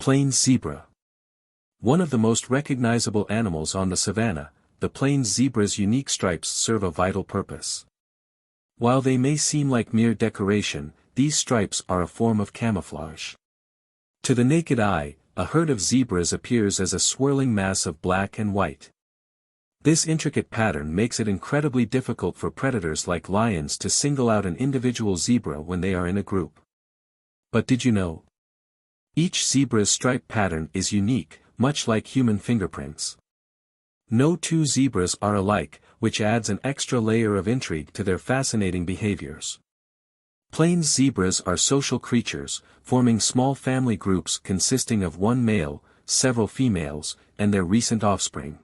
Plains zebra. One of the most recognizable animals on the savanna, the plains zebra's unique stripes serve a vital purpose. While they may seem like mere decoration, these stripes are a form of camouflage. To the naked eye, a herd of zebras appears as a swirling mass of black and white. This intricate pattern makes it incredibly difficult for predators like lions to single out an individual zebra when they are in a group. But did you know? Each zebra's stripe pattern is unique, much like human fingerprints. No two zebras are alike, which adds an extra layer of intrigue to their fascinating behaviors. Plains zebras are social creatures, forming small family groups consisting of one male, several females, and their recent offspring.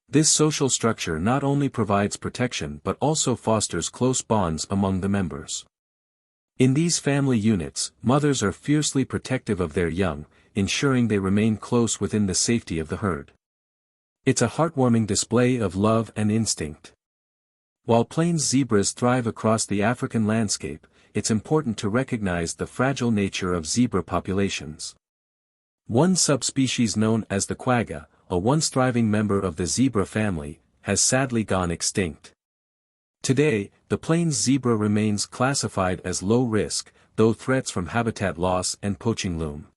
This social structure not only provides protection but also fosters close bonds among the members. In these family units, mothers are fiercely protective of their young, ensuring they remain close within the safety of the herd. It's a heartwarming display of love and instinct. While plains zebras thrive across the African landscape, it's important to recognize the fragile nature of zebra populations. One subspecies known as the quagga, a once thriving member of the zebra family, has sadly gone extinct. Today, the plains zebra remains classified as low risk, though threats from habitat loss and poaching loom.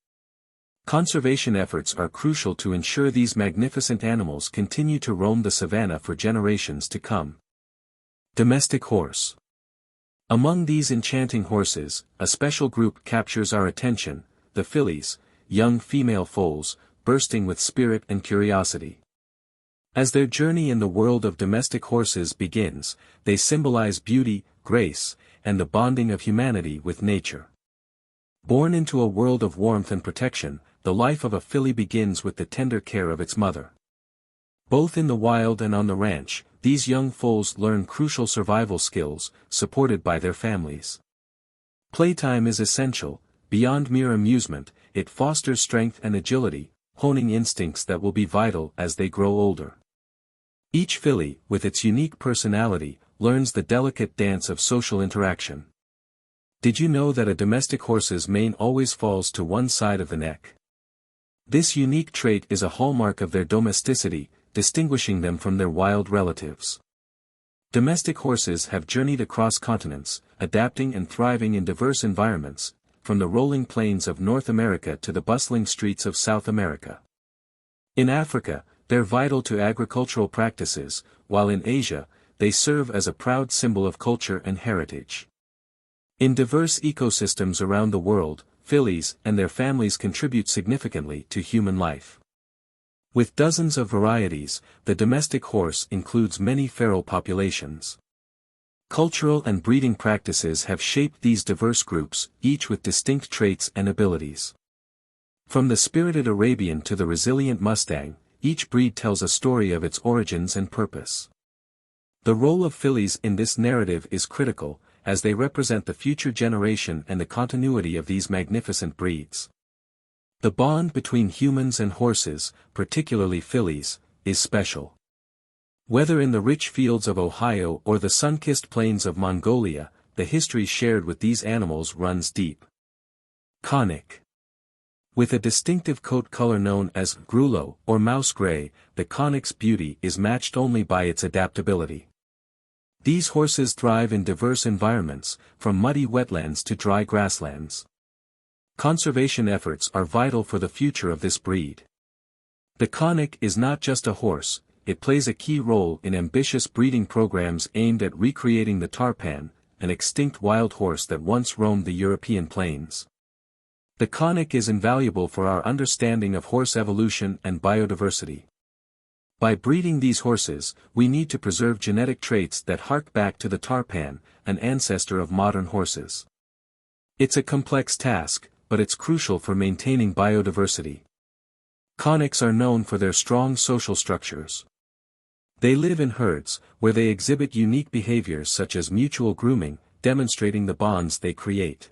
Conservation efforts are crucial to ensure these magnificent animals continue to roam the savanna for generations to come. Domestic horse. Among these enchanting horses, a special group captures our attention, the fillies, young female foals, bursting with spirit and curiosity. As their journey in the world of domestic horses begins, they symbolize beauty, grace, and the bonding of humanity with nature. Born into a world of warmth and protection, the life of a filly begins with the tender care of its mother. Both in the wild and on the ranch, these young foals learn crucial survival skills, supported by their families. Playtime is essential. Beyond mere amusement, it fosters strength and agility, honing instincts that will be vital as they grow older. Each filly, with its unique personality, learns the delicate dance of social interaction. Did you know that a domestic horse's mane always falls to one side of the neck? This unique trait is a hallmark of their domesticity, distinguishing them from their wild relatives. Domestic horses have journeyed across continents, adapting and thriving in diverse environments, from the rolling plains of North America to the bustling streets of South America. In Africa, they're vital to agricultural practices, while in Asia, they serve as a proud symbol of culture and heritage. In diverse ecosystems around the world, fillies and their families contribute significantly to human life. With dozens of varieties, the domestic horse includes many feral populations. Cultural and breeding practices have shaped these diverse groups, each with distinct traits and abilities. From the spirited Arabian to the resilient Mustang, each breed tells a story of its origins and purpose. The role of fillies in this narrative is critical, as they represent the future generation and the continuity of these magnificent breeds. The bond between humans and horses, particularly fillies, is special. Whether in the rich fields of Ohio or the sun-kissed plains of Mongolia, the history shared with these animals runs deep. Conic. With a distinctive coat color known as grullo or mouse gray, the conic's beauty is matched only by its adaptability. These horses thrive in diverse environments, from muddy wetlands to dry grasslands. Conservation efforts are vital for the future of this breed. The conic is not just a horse, it plays a key role in ambitious breeding programs aimed at recreating the tarpan, an extinct wild horse that once roamed the European plains. The conic is invaluable for our understanding of horse evolution and biodiversity. By breeding these horses, we need to preserve genetic traits that hark back to the tarpan, an ancestor of modern horses. It's a complex task, but it's crucial for maintaining biodiversity. Conics are known for their strong social structures. They live in herds, where they exhibit unique behaviors such as mutual grooming, demonstrating the bonds they create.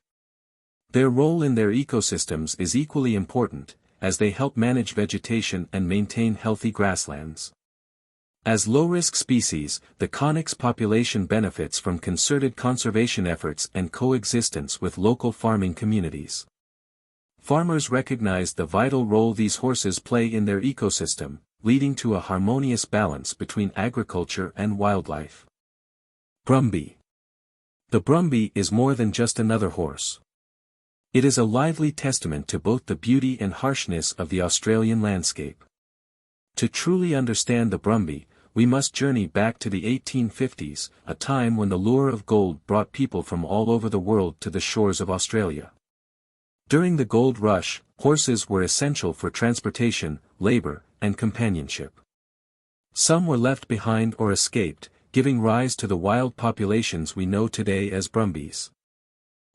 Their role in their ecosystems is equally important, as they help manage vegetation and maintain healthy grasslands. As low-risk species, the conic's population benefits from concerted conservation efforts and coexistence with local farming communities. Farmers recognized the vital role these horses play in their ecosystem, leading to a harmonious balance between agriculture and wildlife. Brumby. The Brumby is more than just another horse. It is a lively testament to both the beauty and harshness of the Australian landscape. To truly understand the Brumby, we must journey back to the 1850s, a time when the lure of gold brought people from all over the world to the shores of Australia. During the gold rush, horses were essential for transportation, labor, and companionship. Some were left behind or escaped, giving rise to the wild populations we know today as Brumbies.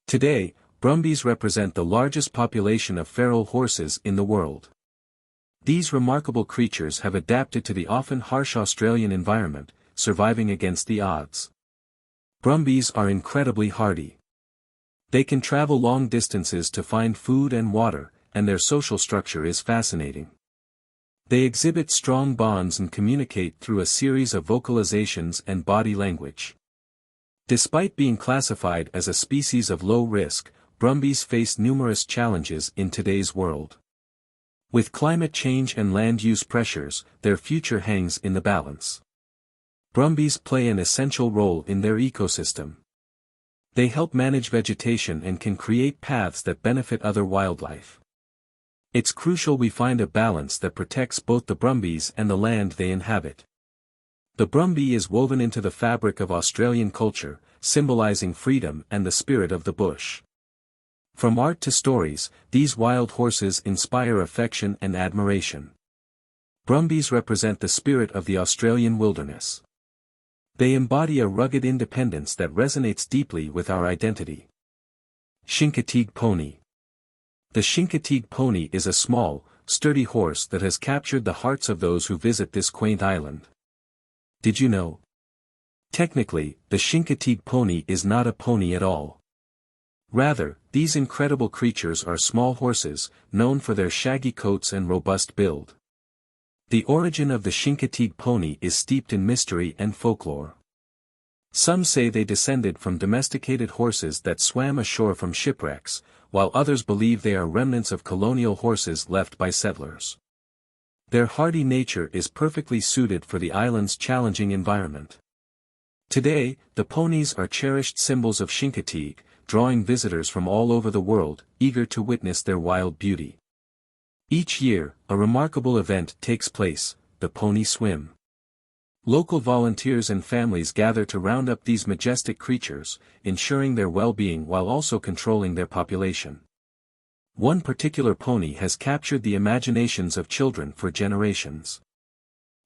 Today, Brumbies represent the largest population of feral horses in the world. These remarkable creatures have adapted to the often harsh Australian environment, surviving against the odds. Brumbies are incredibly hardy. They can travel long distances to find food and water, and their social structure is fascinating. They exhibit strong bonds and communicate through a series of vocalizations and body language. Despite being classified as a species of low risk, Brumbies face numerous challenges in today's world. With climate change and land use pressures, their future hangs in the balance. Brumbies play an essential role in their ecosystem. They help manage vegetation and can create paths that benefit other wildlife. It's crucial we find a balance that protects both the Brumbies and the land they inhabit. The Brumby is woven into the fabric of Australian culture, symbolizing freedom and the spirit of the bush. From art to stories, these wild horses inspire affection and admiration. Brumbies represent the spirit of the Australian wilderness. They embody a rugged independence that resonates deeply with our identity. Chincoteague Pony. The Chincoteague Pony is a small, sturdy horse that has captured the hearts of those who visit this quaint island. Did you know? Technically, the Chincoteague Pony is not a pony at all. Rather, these incredible creatures are small horses, known for their shaggy coats and robust build. The origin of the Chincoteague Pony is steeped in mystery and folklore. Some say they descended from domesticated horses that swam ashore from shipwrecks, while others believe they are remnants of colonial horses left by settlers. Their hardy nature is perfectly suited for the island's challenging environment. Today, the ponies are cherished symbols of Chincoteague, drawing visitors from all over the world, eager to witness their wild beauty. Each year, a remarkable event takes place, the Pony Swim. Local volunteers and families gather to round up these majestic creatures, ensuring their well-being while also controlling their population. One particular pony has captured the imaginations of children for generations.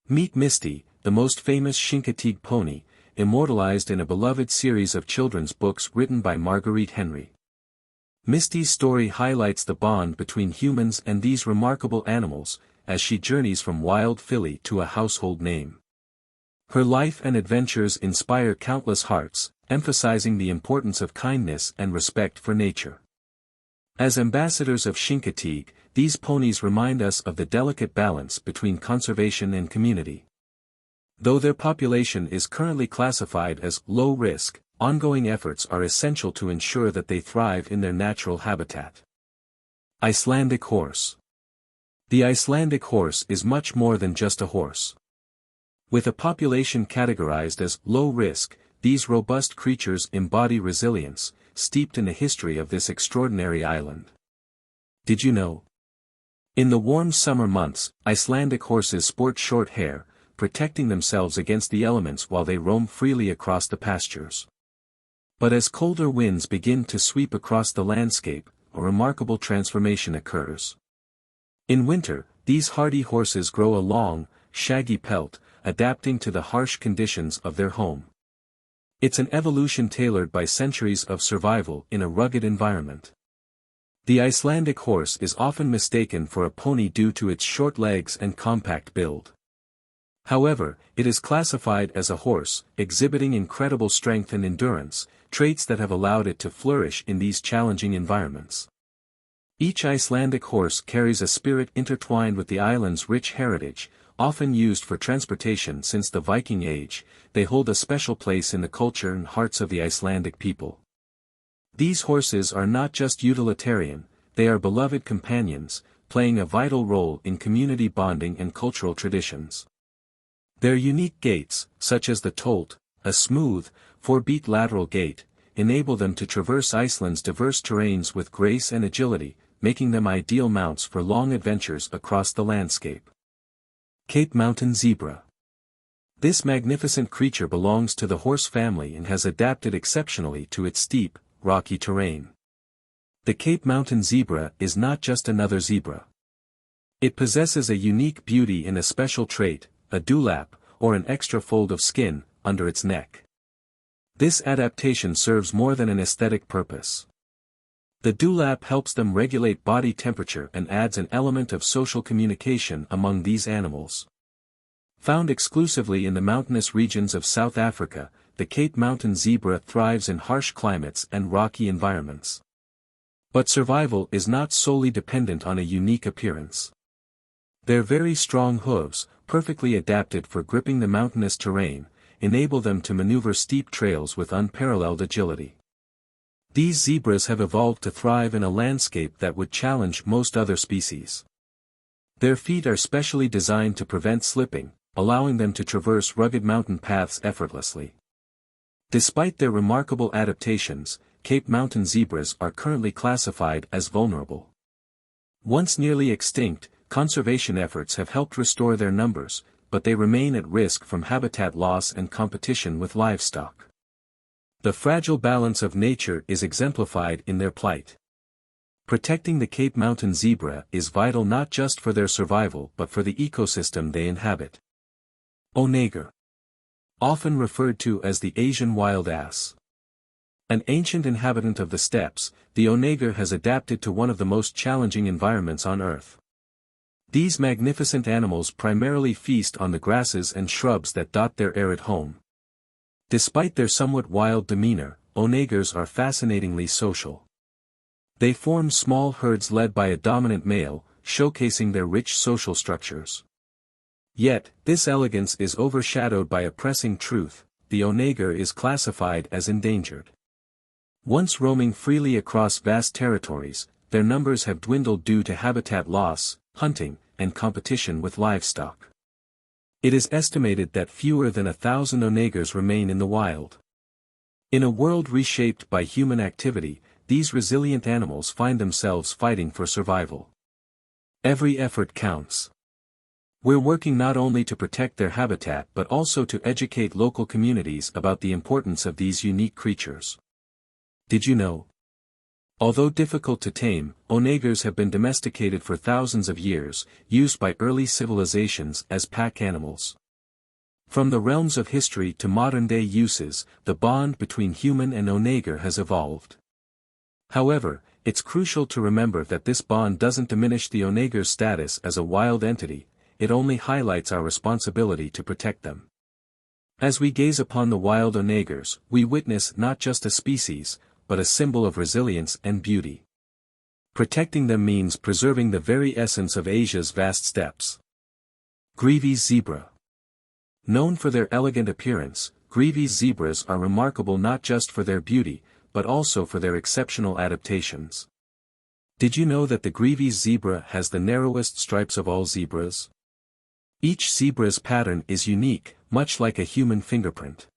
Meet Misty, the most famous Chincoteague pony, immortalized in a beloved series of children's books written by Marguerite Henry. Misty's story highlights the bond between humans and these remarkable animals, as she journeys from wild filly to a household name. Her life and adventures inspire countless hearts, emphasizing the importance of kindness and respect for nature. As ambassadors of Chincoteague, these ponies remind us of the delicate balance between conservation and community. Though their population is currently classified as low risk, ongoing efforts are essential to ensure that they thrive in their natural habitat. Icelandic horse. The Icelandic horse is much more than just a horse. With a population categorized as low risk, these robust creatures embody resilience, steeped in the history of this extraordinary island. Did you know? In the warm summer months, Icelandic horses sport short hair, protecting themselves against the elements while they roam freely across the pastures. But as colder winds begin to sweep across the landscape, a remarkable transformation occurs. In winter, these hardy horses grow a long, shaggy pelt, adapting to the harsh conditions of their home. It's an evolution tailored by centuries of survival in a rugged environment. The Icelandic horse is often mistaken for a pony due to its short legs and compact build. However, it is classified as a horse, exhibiting incredible strength and endurance, traits that have allowed it to flourish in these challenging environments. Each Icelandic horse carries a spirit intertwined with the island's rich heritage, often used for transportation since the Viking Age. They hold a special place in the culture and hearts of the Icelandic people. These horses are not just utilitarian, they are beloved companions, playing a vital role in community bonding and cultural traditions. Their unique gaits, such as the tolt, a smooth, 4-beat lateral gait, enable them to traverse Iceland's diverse terrains with grace and agility, making them ideal mounts for long adventures across the landscape. Cape Mountain Zebra. This magnificent creature belongs to the horse family and has adapted exceptionally to its steep, rocky terrain. The Cape Mountain Zebra is not just another zebra. It possesses a unique beauty in a special trait, a dewlap, or an extra fold of skin, under its neck. This adaptation serves more than an aesthetic purpose. The dewlap helps them regulate body temperature and adds an element of social communication among these animals. Found exclusively in the mountainous regions of South Africa, the Cape Mountain zebra thrives in harsh climates and rocky environments. But survival is not solely dependent on a unique appearance. Their very strong hooves, perfectly adapted for gripping the mountainous terrain, enable them to maneuver steep trails with unparalleled agility. These zebras have evolved to thrive in a landscape that would challenge most other species. Their feet are specially designed to prevent slipping, allowing them to traverse rugged mountain paths effortlessly. Despite their remarkable adaptations, Cape Mountain zebras are currently classified as vulnerable. Once nearly extinct, conservation efforts have helped restore their numbers, but they remain at risk from habitat loss and competition with livestock. The fragile balance of nature is exemplified in their plight. Protecting the Cape Mountain zebra is vital not just for their survival but for the ecosystem they inhabit. Onager. Often referred to as the Asian wild ass. An ancient inhabitant of the steppes, the onager has adapted to one of the most challenging environments on Earth. These magnificent animals primarily feast on the grasses and shrubs that dot their arid home. Despite their somewhat wild demeanor, onagers are fascinatingly social. They form small herds led by a dominant male, showcasing their rich social structures. Yet, this elegance is overshadowed by a pressing truth: the onager is classified as endangered. Once roaming freely across vast territories, their numbers have dwindled due to habitat loss, hunting, and competition with livestock. It is estimated that fewer than 1,000 onagers remain in the wild. In a world reshaped by human activity, these resilient animals find themselves fighting for survival. Every effort counts. We're working not only to protect their habitat but also to educate local communities about the importance of these unique creatures. Did you know? Although difficult to tame, onagers have been domesticated for thousands of years, used by early civilizations as pack animals. From the realms of history to modern-day uses, the bond between human and onager has evolved. However, it's crucial to remember that this bond doesn't diminish the onager's status as a wild entity, it only highlights our responsibility to protect them. As we gaze upon the wild onagers, we witness not just a species, but a symbol of resilience and beauty. Protecting them means preserving the very essence of Asia's vast steppes. Grevy's zebra. Known for their elegant appearance, Grevy's zebras are remarkable not just for their beauty, but also for their exceptional adaptations. Did you know that the Grevy's zebra has the narrowest stripes of all zebras? Each zebra's pattern is unique, much like a human fingerprint.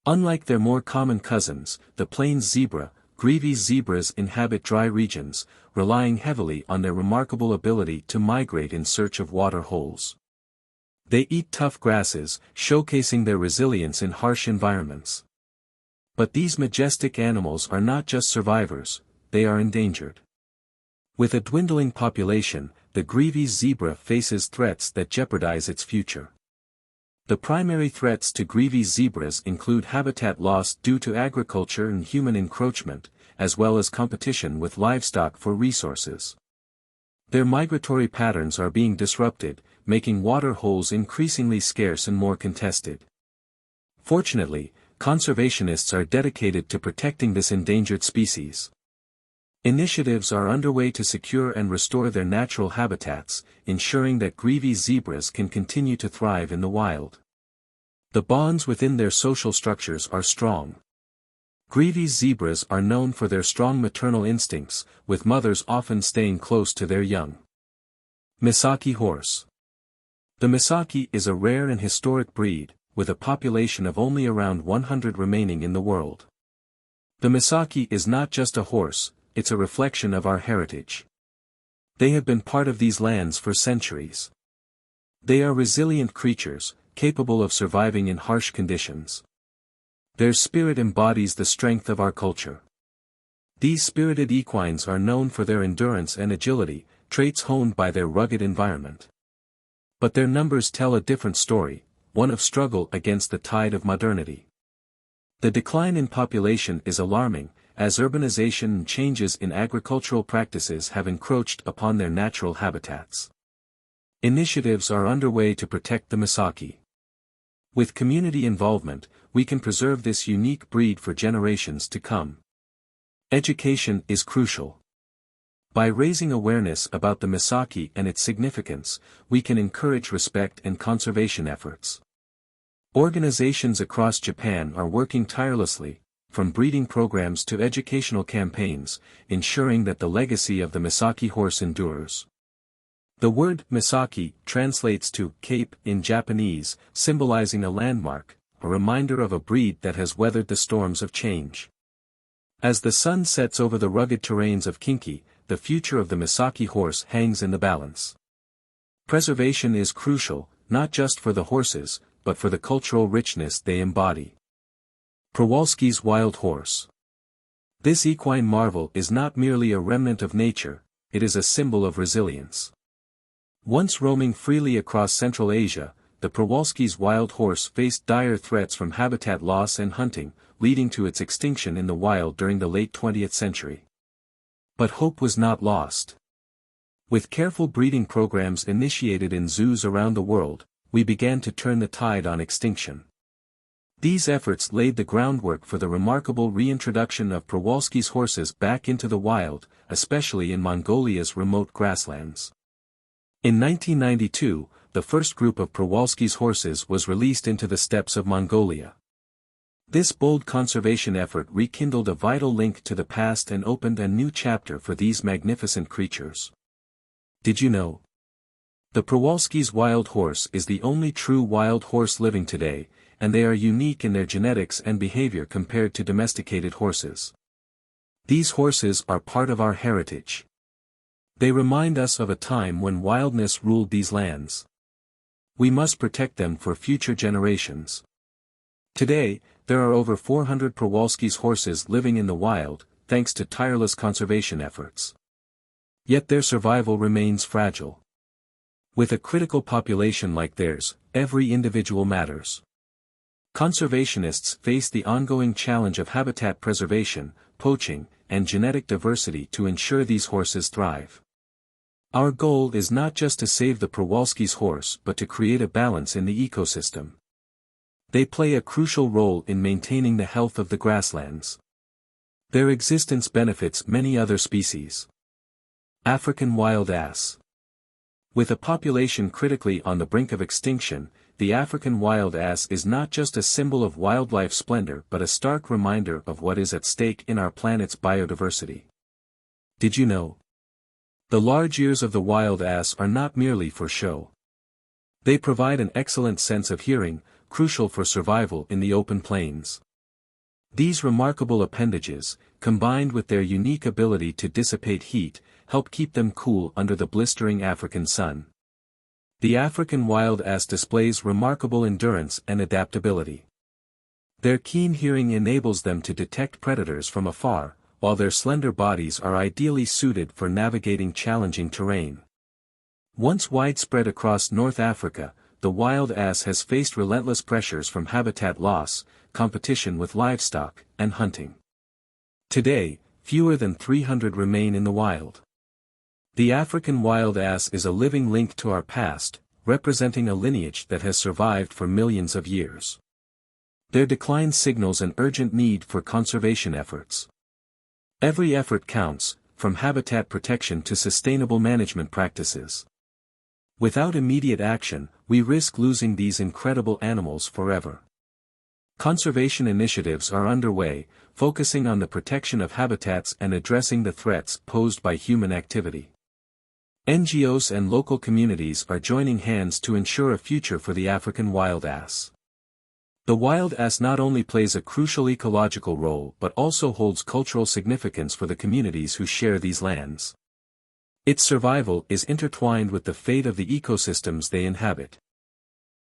Unlike their more common cousins, the plains zebra, Grevy's zebras inhabit dry regions, relying heavily on their remarkable ability to migrate in search of water holes. They eat tough grasses, showcasing their resilience in harsh environments. But these majestic animals are not just survivors, they are endangered. With a dwindling population, the Grevy's zebra faces threats that jeopardize its future. The primary threats to Grevy's zebras include habitat loss due to agriculture and human encroachment, as well as competition with livestock for resources. Their migratory patterns are being disrupted, making water holes increasingly scarce and more contested. Fortunately, conservationists are dedicated to protecting this endangered species. Initiatives are underway to secure and restore their natural habitats, ensuring that Grevy's zebras can continue to thrive in the wild. The bonds within their social structures are strong. Grevy's zebras are known for their strong maternal instincts, with mothers often staying close to their young. Misaki horse. The Misaki is a rare and historic breed, with a population of only around 100 remaining in the world. The Misaki is not just a horse, it's a reflection of our heritage. They have been part of these lands for centuries. They are resilient creatures, capable of surviving in harsh conditions. Their spirit embodies the strength of our culture. These spirited equines are known for their endurance and agility, traits honed by their rugged environment. But their numbers tell a different story, one of struggle against the tide of modernity. The decline in population is alarming, as urbanization and changes in agricultural practices have encroached upon their natural habitats. Initiatives are underway to protect the Misaki. With community involvement, we can preserve this unique breed for generations to come. Education is crucial. By raising awareness about the Misaki and its significance, we can encourage respect and conservation efforts. Organizations across Japan are working tirelessly, from breeding programs to educational campaigns, ensuring that the legacy of the Misaki horse endures. The word Misaki translates to cape in Japanese, symbolizing a landmark, a reminder of a breed that has weathered the storms of change. As the sun sets over the rugged terrains of Kinki, the future of the Misaki horse hangs in the balance. Preservation is crucial, not just for the horses, but for the cultural richness they embody. Przewalski's wild horse. This equine marvel is not merely a remnant of nature, it is a symbol of resilience. Once roaming freely across Central Asia, the Przewalski's wild horse faced dire threats from habitat loss and hunting, leading to its extinction in the wild during the late 20th century. But hope was not lost. With careful breeding programs initiated in zoos around the world, we began to turn the tide on extinction. These efforts laid the groundwork for the remarkable reintroduction of Przewalski's horses back into the wild, especially in Mongolia's remote grasslands. In 1992, the first group of Przewalski's horses was released into the steppes of Mongolia. This bold conservation effort rekindled a vital link to the past and opened a new chapter for these magnificent creatures. Did you know? The Przewalski's wild horse is the only true wild horse living today, and they are unique in their genetics and behavior compared to domesticated horses. These horses are part of our heritage. They remind us of a time when wildness ruled these lands. We must protect them for future generations. Today, there are over 400 Przewalski's horses living in the wild, thanks to tireless conservation efforts. Yet their survival remains fragile. With a critical population like theirs, every individual matters. Conservationists face the ongoing challenge of habitat preservation, poaching, and genetic diversity to ensure these horses thrive. Our goal is not just to save the Przewalski's horse but to create a balance in the ecosystem. They play a crucial role in maintaining the health of the grasslands. Their existence benefits many other species. African wild ass. With a population critically on the brink of extinction, the African wild ass is not just a symbol of wildlife splendor but a stark reminder of what is at stake in our planet's biodiversity. Did you know? The large ears of the wild ass are not merely for show. They provide an excellent sense of hearing, crucial for survival in the open plains. These remarkable appendages, combined with their unique ability to dissipate heat, help keep them cool under the blistering African sun. The African wild ass displays remarkable endurance and adaptability. Their keen hearing enables them to detect predators from afar, while their slender bodies are ideally suited for navigating challenging terrain. Once widespread across North Africa, the wild ass has faced relentless pressures from habitat loss, competition with livestock, and hunting. Today, fewer than 300 remain in the wild. The African wild ass is a living link to our past, representing a lineage that has survived for millions of years. Their decline signals an urgent need for conservation efforts. Every effort counts, from habitat protection to sustainable management practices. Without immediate action, we risk losing these incredible animals forever. Conservation initiatives are underway, focusing on the protection of habitats and addressing the threats posed by human activity. NGOs and local communities are joining hands to ensure a future for the African wild ass. The wild ass not only plays a crucial ecological role but also holds cultural significance for the communities who share these lands. Its survival is intertwined with the fate of the ecosystems they inhabit.